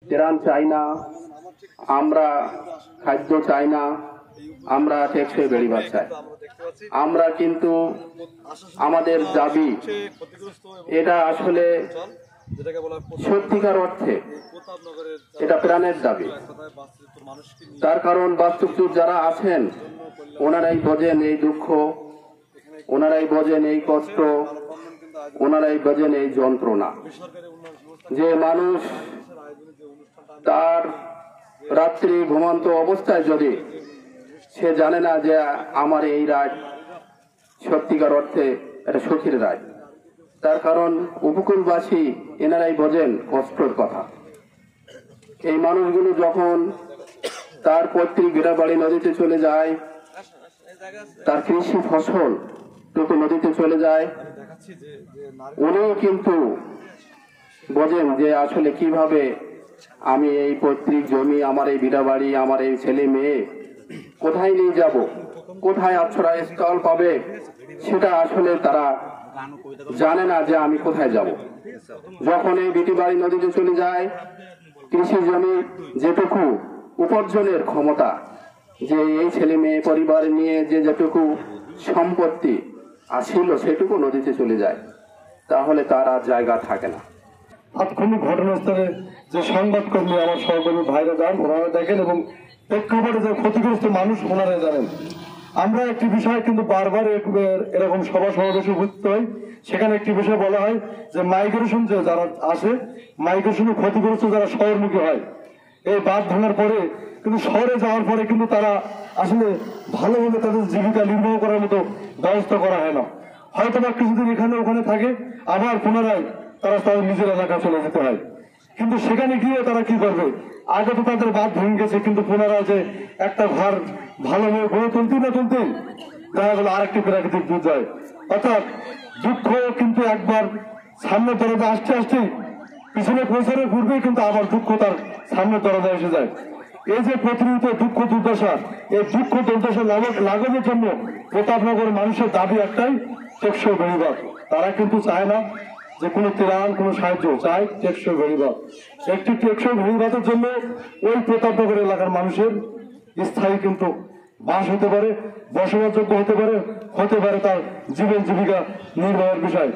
ত্রাণ চাই না, আমরা খাদ্য চাই না, আমরা টেকসই বেড়িবাঁধ চাই। আমরা কিন্তু আমাদের দাবি এটা আসলে সত্যিকার অর্থে এটা প্রাণের দাবি। তার কারণ বাস্তুচুর যারা আছেন ওনারাই বোঝেন এই দুঃখ, ওনারাই বোঝেন এই কষ্ট, ওনারাই বোঝেন এই যন্ত্রণা। যে মানুষ তার রাত্রি ঘুমন্ত অবস্থায় যদি সে জানে না যে আমার এই রাত সত্যিকার অর্থে এটা সুখের রাত, তার কারণ উপকূলবাসী এনারাই বোঝেন কষ্টের কথা। এই মানুষগুলো যখন তার পৈতৃক ভিটাবাড়ি নদীতে চলে যায়, তার কৃষি ফসল টুকু নদীতে চলে যায়, উনিও কিন্তু বোঝেন যে আসলে কিভাবে আমি এই পৈতৃক জমি, আমার এই ভিটাবাড়ি, আমার এই ছেলে মেয়ে কোথায় নিয়ে যাব, কোথায় আশ্রয়স্থল পাবে, সেটা আসলে তারা জানে না যে আমি কোথায় যাব। যখন এই ভিটাবাড়ি নদীতে চলে যায়, কৃষি জমি যেটুকু উপার্জনের ক্ষমতা, যে এই ছেলে মেয়ে পরিবার নিয়ে যেটুকু সম্পত্তি আসিল সেটুকু নদীতে চলে যায়, তাহলে তার আর জায়গা থাকে না। তাৎক্ষণিক ঘটনাস্থলে যে সংবাদকর্মী আমার সহকর্মী ভাইরা যান, ওনারা দেখেন এবং প্রেক্ষাপটে যে ক্ষতিগ্রস্ত মানুষ ওনারা জানেন। আমরা একটি বিষয় কিন্তু বারবার এরকম সভা সমাবেশে উপস্থিত হই, সেখানে একটি বিষয় বলা হয় যে মাইগ্রেশন যে যারা আসে, মাইগ্রেশনে ক্ষতিগ্রস্ত যারা শহরমুখী হয়, এই বাঁধ ভাঙার পরে কিন্তু শহরে যাওয়ার পরে কিন্তু তারা আসলে ভালোভাবে তাদের জীবিকা নির্বাহ করার মতো ব্যবস্থা করা হয় না। হয়তো বা কিছুদিন এখানে ওখানে থাকে, আবার পুনরায় তারা তাদের নিজের এলাকা চলে যেতে হয়। কিন্তু সেখানে গিয়ে তারা কি করবে? আগে তো তাদের বাঁধ ভেঙে গেছে, কিন্তু পুনরায় যে একটা ঘর ভালোভাবে গড়ে তুলতেই না তুলতেই দেখা গেল আরেকটি প্রাকৃতিক দুর্যোগ। অর্থাৎ দুঃখ কিন্তু একবার সামনের দরজা আসতে আসতেই পিছনে পৌঁছানোর পূর্বেই কিন্তু আবার দুঃখ তার সামনের দরজা এসে যায়। এই যে প্রতিনিয়ত দুঃখ দুর্দশা, এই দুঃখ দুর্দশা লাঘবের জন্য প্রতাপনগরের মানুষের দাবি একটাই, টেকসই বেড়িবাঁধ। তারা কিন্তু চায় না যে কোনো ত্রাণ, কোনো সাহায্য, চায় টেকসই বেড়িবাঁধ। একটি টেকসই বেড়িবাঁধের জন্য ওই প্রতাপনগর এলাকার মানুষের স্থায়ী কিন্তু বাস হতে পারে, বসবাসযোগ্য হতে পারে তার জীবন জীবিকা নির্বাহের বিষয়।